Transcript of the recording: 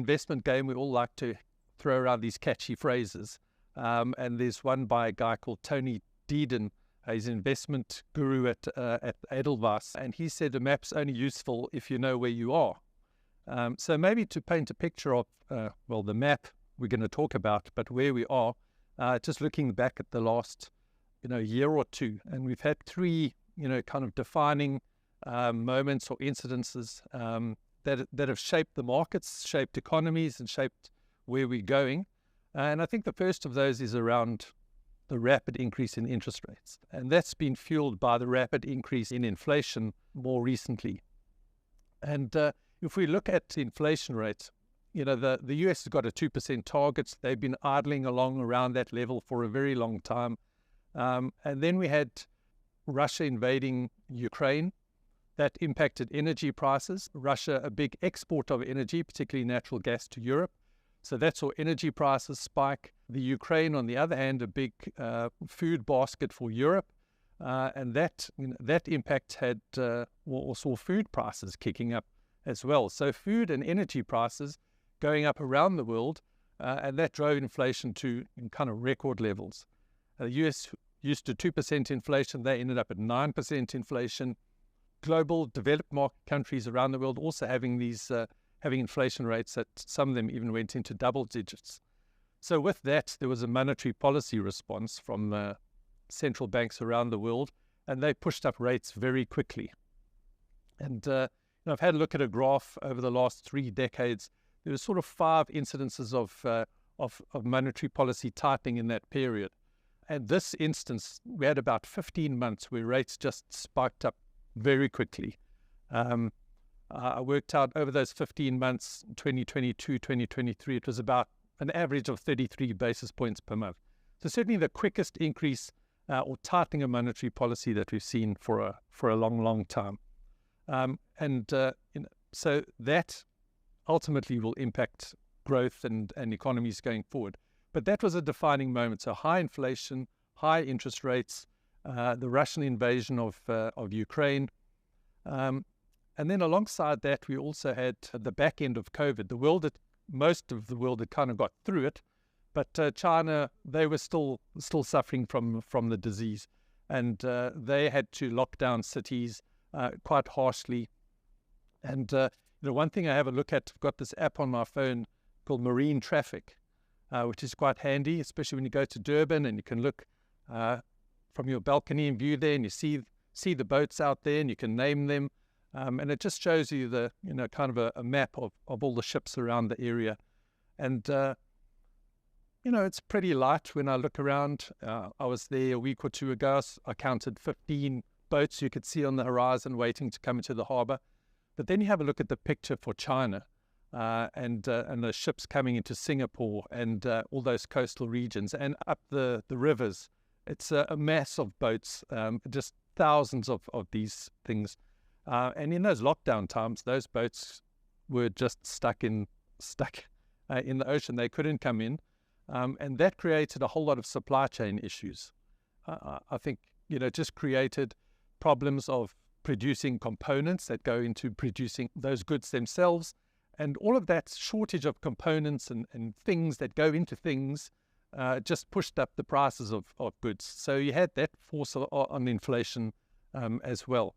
investment game, we all like to throw around these catchy phrases. And there's one by a guy called Tony Deeden. He's an investment guru at Edelweiss. And he said a map's only useful if you know where you are. So maybe to paint a picture of, the map we're going to talk about, but where we are, just looking back at the last, year or two. And we've had three, kind of defining moments or incidences that have shaped the markets, shaped economies, and shaped where we're going. And I think the first of those is around the rapid increase in interest rates. And that's been fueled by the rapid increase in inflation more recently. And if we look at inflation rates, the US has got a 2% target. They've been idling along around that level for a very long time. And then we had Russia invading Ukraine. That impacted energy prices. Russia, a big exporter of energy, particularly natural gas to Europe. So that saw energy prices spike. The Ukraine, on the other hand, a big food basket for Europe. And that impact had or saw food prices kicking up as well. So food and energy prices going up around the world, and that drove inflation to kind of record levels. The US used to 2% inflation. They ended up at 9% inflation. Global developed market countries around the world also having these having inflation rates that some of them even went into double digits. So with that, there was a monetary policy response from central banks around the world, and they pushed up rates very quickly. And I've had a look at a graph over the last 3 decades. There were sort of 5 incidences of monetary policy tightening in that period. And this instance, we had about 15 months where rates just spiked up very quickly. I worked out over those 15 months, 2022, 2023, it was about an average of 33 basis points per month. So certainly the quickest increase or tightening of monetary policy that we've seen for a long, long time. So that ultimately will impact growth and economies going forward. But that was a defining moment. So high inflation, high interest rates, the Russian invasion of Ukraine. And then alongside that, we also had the back end of COVID. Most of the world had kind of got through it, but China, they were still suffering from the disease. And they had to lock down cities quite harshly. And one thing I have a look at, I've got this app on my phone called Marine Traffic, which is quite handy, especially when you go to Durban and you can look from your balcony and view there, and you see the boats out there, and you can name them, and it just shows you the kind of a map of all the ships around the area, and it's pretty light when I look around. I was there a week or two ago. I counted 15 boats you could see on the horizon waiting to come into the harbour. But then you have a look at the picture for China. And the ships coming into Singapore and all those coastal regions and up the rivers. It's a mass of boats, just thousands of these things. And in those lockdown times, those boats were just stuck in the ocean. They couldn't come in. And that created a whole lot of supply chain issues. I think, just created problems of producing components that go into producing those goods themselves. And all of that shortage of components and things that go into things just pushed up the prices of goods. So you had that force on inflation as well.